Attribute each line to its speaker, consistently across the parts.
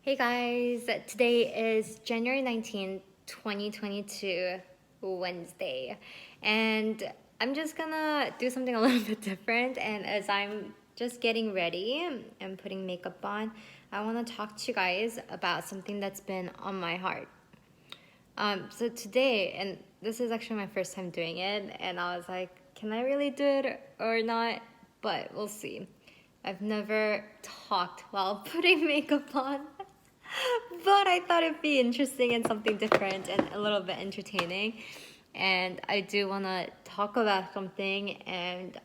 Speaker 1: Hey guys, today is January 19th, 2022, Wednesday. And I'm just gonna do something a little bit different. And as I'm just getting ready and putting makeup on, I wanna talk to you guys about something that's been on my heart. So today, and this is actually my first time doing it, and I was like, can I really do it or not? But we'll see. I've never talked while putting makeup on. But I thought it'd be interesting and something different and a little bit entertaining. And I do want to talk about something. And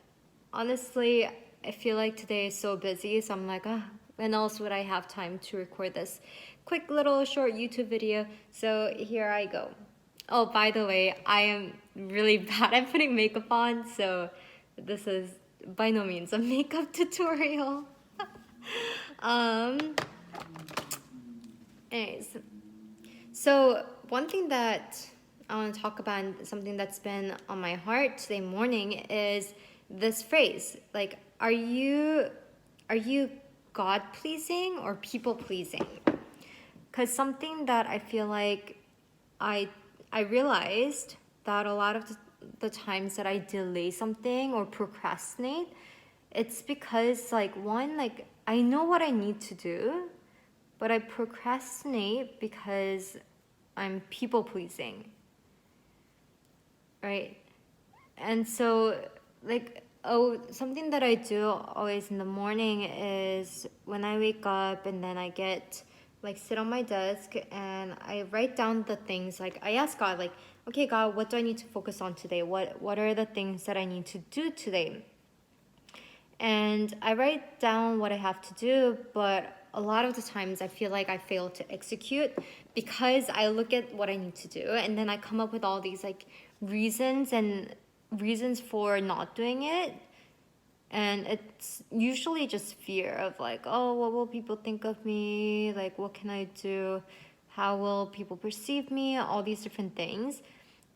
Speaker 1: honestly, I feel like today is so busy. So I'm like, when else would I have time to record this quick little short YouTube video? So here I go. Oh, by the way, I am really bad at putting makeup on. So this is by no means a makeup tutorial. um, Anyways, so one thing that I want to talk about, and something that's been on my heart today morning, is this phrase. Like, are you God pleasing or people pleasing? Because something that I feel like I I realized that a lot of the times that I delay something or procrastinate, it's because like I know what I need to do, but I procrastinate because I'm people pleasing, right? And so, something that I do always in the morning is when I wake up and then I get sit on my desk and I write down the things. Like, I ask God, like, okay, God, what do I need to focus on today? What are the things that I need to do today? And I write down what I have to do, but a lot of the times I feel like I fail to execute because I look at what I need to do and then I come up with all these reasons for not doing it. And it's usually just fear of like, oh, what will people think of me? Like, what can I do? How will people perceive me? All these different things.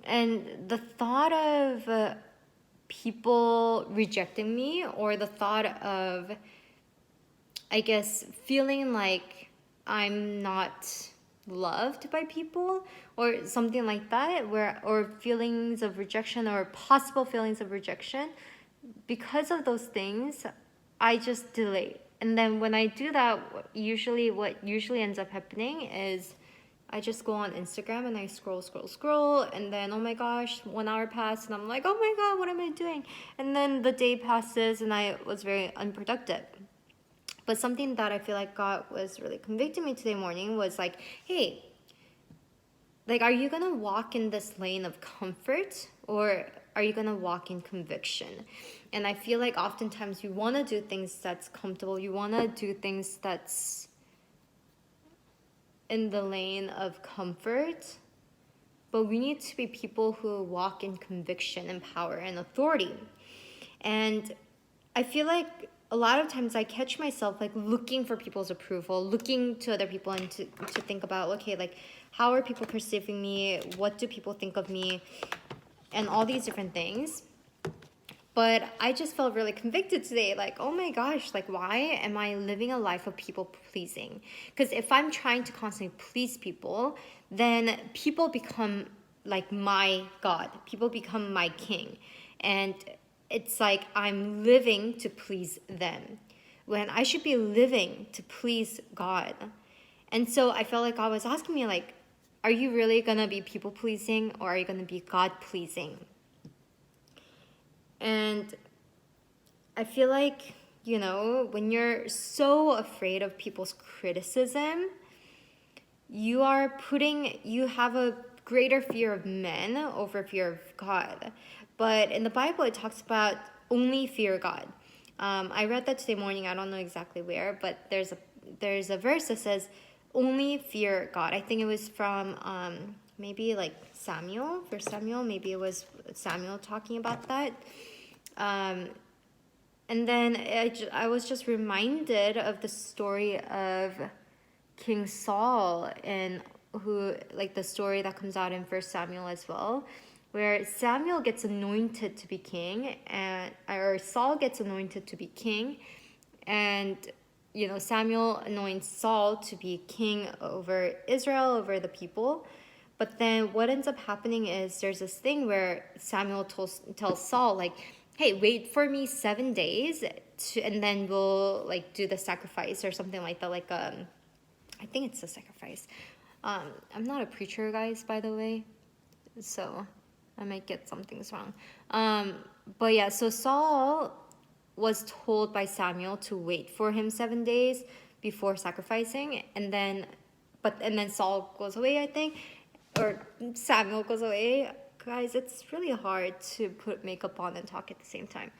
Speaker 1: And the thought of people rejecting me, or the thought of, I guess, feeling like I'm not loved by people or something like that, or feelings of rejection or possible feelings of rejection, because of those things I just delay. And then when I do that, what usually ends up happening is I just go on Instagram and I scroll, and then, oh my gosh, 1 hour passed, and I'm like, oh my god, what am I doing? And then the day passes, and I was very unproductive. But something that I feel like God was really convicting me today morning was like, hey, like, are you gonna walk in this lane of comfort, or are you gonna walk in conviction? And I feel like oftentimes you wanna do things that's comfortable, you wanna do things that's in the lane of comfort, but we need to be people who walk in conviction and power and authority. And I feel like a lot of times I catch myself like looking for people's approval, looking to other people, and to think about, okay, like, how are people perceiving me? What do people think of me? And all these different things. But I just felt really convicted today, like, oh my gosh, like, why am I living a life of people pleasing? Because if I'm trying to constantly please people, then people become like my God, people become my king. And it's like I'm living to please them when I should be living to please God. And so I felt like God was asking me, like, are you really gonna be people pleasing, or are you gonna be God pleasing? And I feel like, when you're so afraid of people's criticism, you have a greater fear of men over fear of God. But in the Bible, it talks about only fear God. I read that today morning. I don't know exactly where, but there's a verse that says only fear God. I think it was from maybe like Samuel, First Samuel. Maybe it was Samuel talking about that. And then I was just reminded of the story of King Saul, and the story that comes out in First Samuel as well, where Samuel gets anointed to be king, or Saul gets anointed to be king, and Samuel anoints Saul to be king over Israel, over the people. But then what ends up happening is there's this thing where Samuel tells Saul, like, hey, wait for me 7 days and then we'll like do the sacrifice or something like that. Like, I think it's a sacrifice. I'm not a preacher, guys, by the way, so I might get some things wrong. But yeah, so Saul was told by Samuel to wait for him 7 days before sacrificing, and then Saul goes away, I think, or Samuel goes away. Guys, it's really hard to put makeup on and talk at the same time.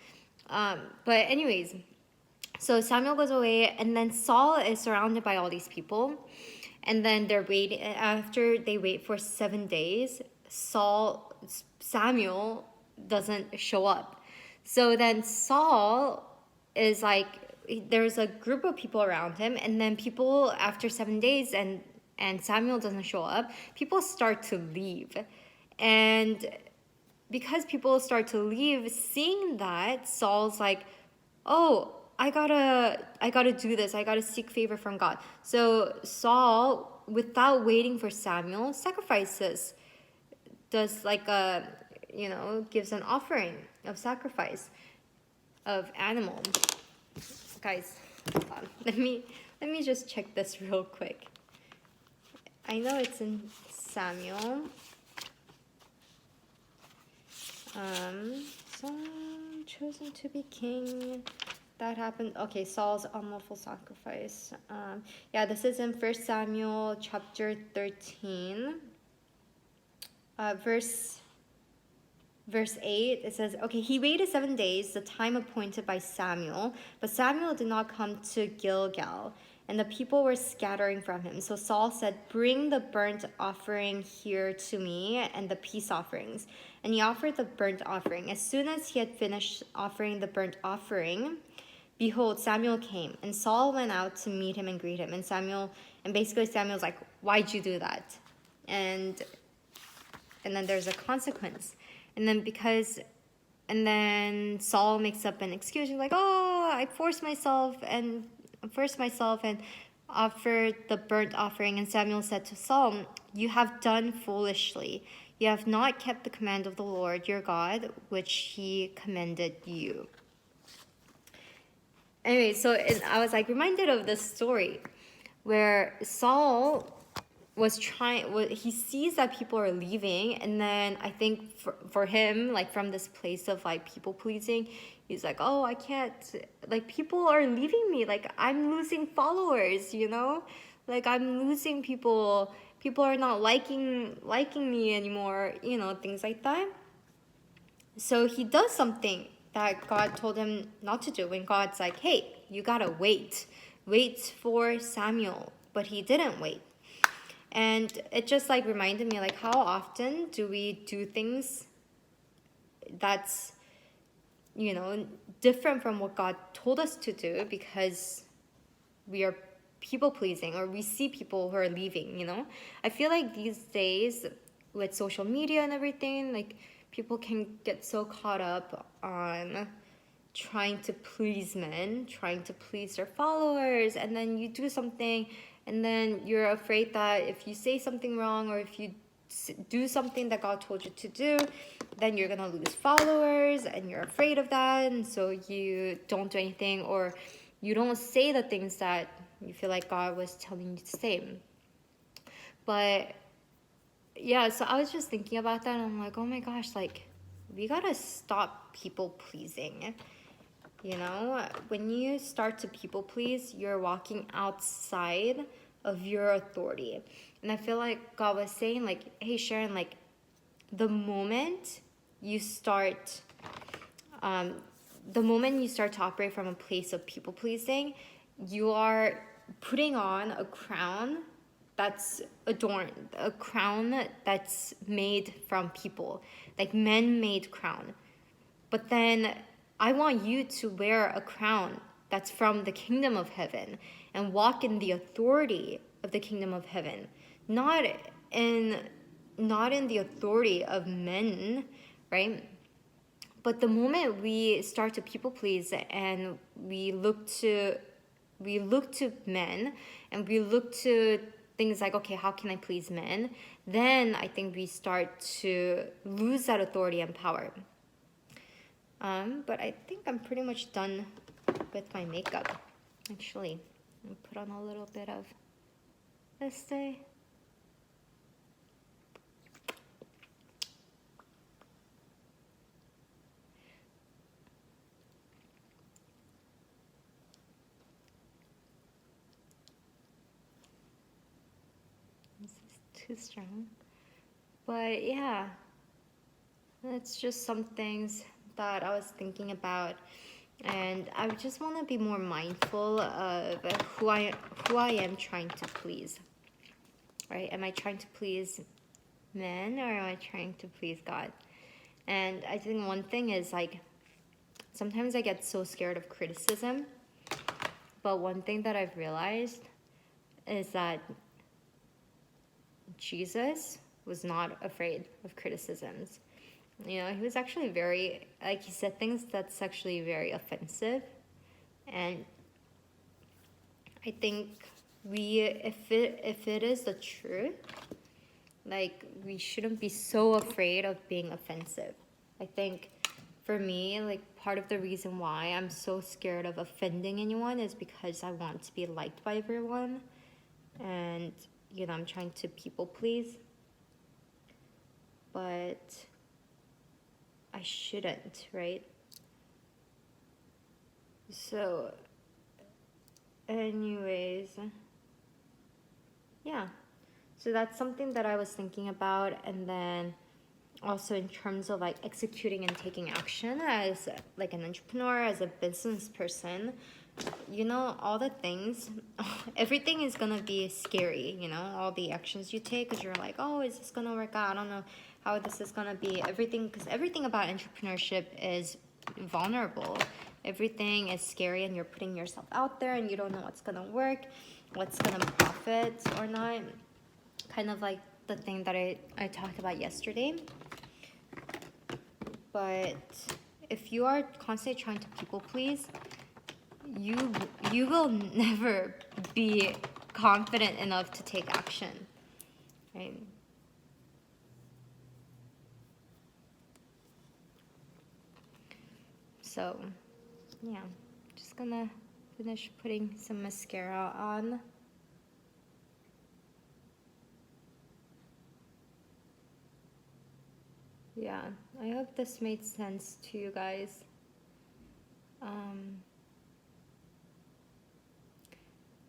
Speaker 1: But anyways, so Samuel goes away, and then Saul is surrounded by all these people, and then they're waiting. After they wait for 7 days, Samuel doesn't show up. So then Saul is like, there's a group of people around him, and then people after 7 days and Samuel doesn't show up, people start to leave. And because people start to leave, seeing that, Saul's like, oh, I gotta do this. I gotta seek favor from God. So Saul, without waiting for Samuel, sacrifices, does like a, gives an offering of sacrifice of animal. Guys, hold on. Let me just check this real quick. I know it's in Samuel. Saul chosen to be king. That happened. Okay, Saul's unlawful sacrifice. This is in 1 Samuel chapter 13. Verse 8, it says, okay, he waited 7 days, the time appointed by Samuel, but Samuel did not come to Gilgal, and the people were scattering from him. So Saul said, bring the burnt offering here to me and the peace offerings. And he offered the burnt offering. As soon as he had finished offering the burnt offering, behold, Samuel came, and Saul went out to meet him and greet him. And basically Samuel's like, why'd you do that? And then there's a consequence. And then Saul makes up an excuse. He's like, oh, I forced myself and offered the burnt offering. And Samuel said to Saul, you have done foolishly. You have not kept the command of the Lord your God, which he commanded you. Anyway, so I was like reminded of this story where Saul he sees that people are leaving, and then I think for him, like from this place of like people pleasing, he's like, oh, I can't, like people are leaving me, like I'm losing followers, like I'm losing people are not liking me anymore, things like that. So he does something that God told him not to do, when God's like, hey, you gotta wait for Samuel, but he didn't wait. And it just like reminded me, like, how often do we do things that's, different from what God told us to do because we are people pleasing, or we see people who are leaving, I feel like these days with social media and everything, like people can get so caught up on trying to please men, trying to please their followers, and then you do something, and then you're afraid that if you say something wrong, or if you do something that God told you to do, then you're gonna lose followers, and you're afraid of that, and so you don't do anything, or you don't say the things that you feel like God was telling you to say. But yeah, so I was just thinking about that, and I'm like, oh my gosh, like we gotta stop people pleasing. When you start to people please, you're walking outside of your authority. And I feel like God was saying, like, hey, Sharon, like, the moment you start to operate from a place of people pleasing, you are putting on a crown that's adorned, a crown that's made from people, like men-made crown. But then I want you to wear a crown that's from the kingdom of heaven and walk in the authority of the kingdom of heaven, not in the authority of men, right? But the moment we start to people please and we look to we look to men and we look to things like, okay, how can I please men? Then I think we start to lose that authority and power. But I think I'm pretty much done with my makeup. Actually, I'll put on a little bit of Estee. This is too strong. But yeah, it's just some things that I was thinking about, and I just want to be more mindful of who I am trying to please. Right? Am I trying to please men, or am I trying to please God? And I think one thing is like, sometimes I get so scared of criticism, but one thing that I've realized is that Jesus was not afraid of criticisms. You know, he was actually very, like, he said things that's actually very offensive. And I think if it is the truth, like, we shouldn't be so afraid of being offensive. I think for me, like, part of the reason why I'm so scared of offending anyone is because I want to be liked by everyone. And, you know, I'm trying to people please. But I shouldn't, right? So, anyways, yeah. So that's something that I was thinking about. And then also in terms of like executing and taking action as like an entrepreneur, as a business person, you know, all the things, everything is gonna be scary, you know, all the actions you take, because you're like, oh, is this gonna work out? I don't know how this is gonna be. Everything, because everything about entrepreneurship is vulnerable. Everything is scary, and you're putting yourself out there, and you don't know what's gonna work, what's gonna profit or not. Kind of like the thing that I talked about yesterday. But if you are constantly trying to people please, you will never be confident enough to take action, right? So, yeah, just gonna finish putting some mascara on. Yeah, I hope this made sense to you guys.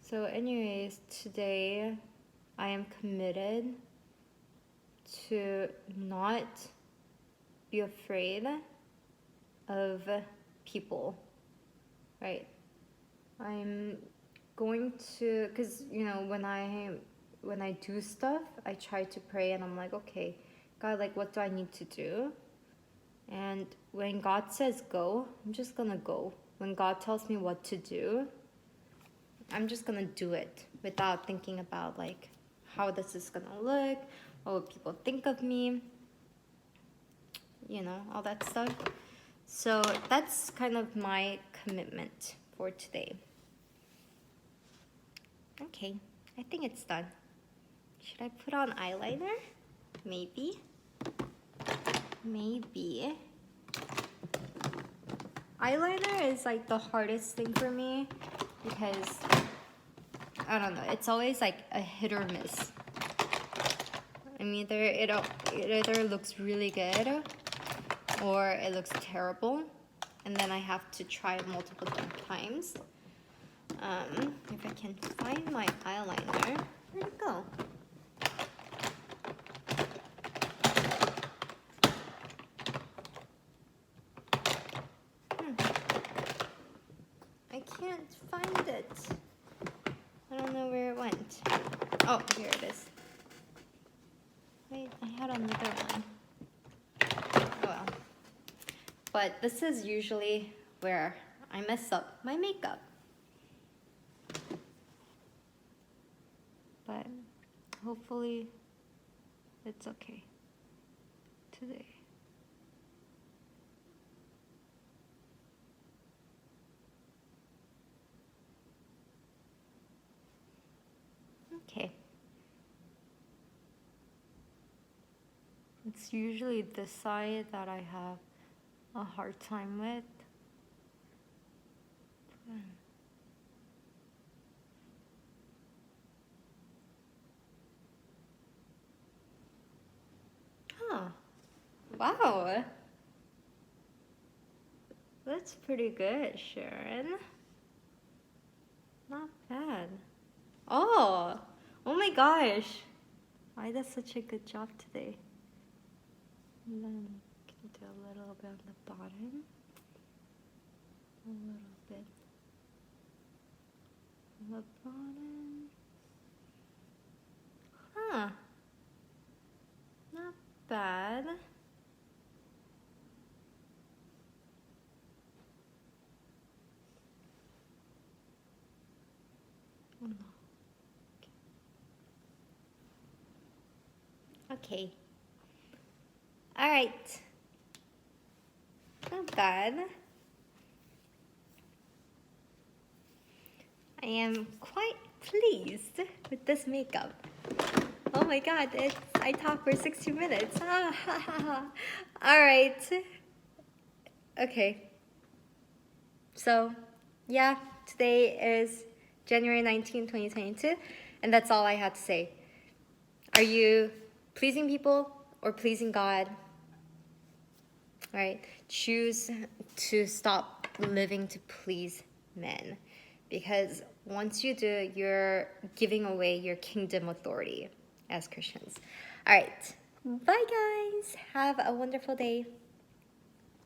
Speaker 1: So anyways, today I am committed to not be afraid of people, right? I'm going to, because you know, when I do stuff, I try to pray, and I'm like, okay, God, like, what do I need to do? And when God says go, I'm just gonna go. When God tells me what to do, I'm just gonna do it without thinking about like how this is gonna look, what will people think of me, you know, all that stuff. So that's kind of my commitment for today. Okay, I think it's done. Should I put on eyeliner? Maybe. Eyeliner is like the hardest thing for me because I don't know, it's always like a hit or miss. I mean, it either looks really good or it looks terrible, and then I have to try it multiple times. If I can find my eyeliner, where'd it go? I can't find it. I don't know where it went. Oh, here it is. Wait, I had another one. Oh well. But this is usually where I mess up my makeup. But hopefully it's okay today. It's usually this side that I have a hard time with. Huh. Wow. That's pretty good, Sharon. Not bad. Oh, oh my gosh. Why does such a good job today? And then can do a little bit on the bottom. A little bit on the bottom. Huh. Not bad. Oh no. Okay. All right. Not bad. I am quite pleased with this makeup. Oh my god, I talked for 60 minutes. All right. Okay. So, yeah, today is January 19, 2022, and that's all I had to say. Are you pleasing people or pleasing God? All right. Choose to stop living to please men, because once you do, you're giving away your kingdom authority as Christians. All right. Bye, guys. Have a wonderful day.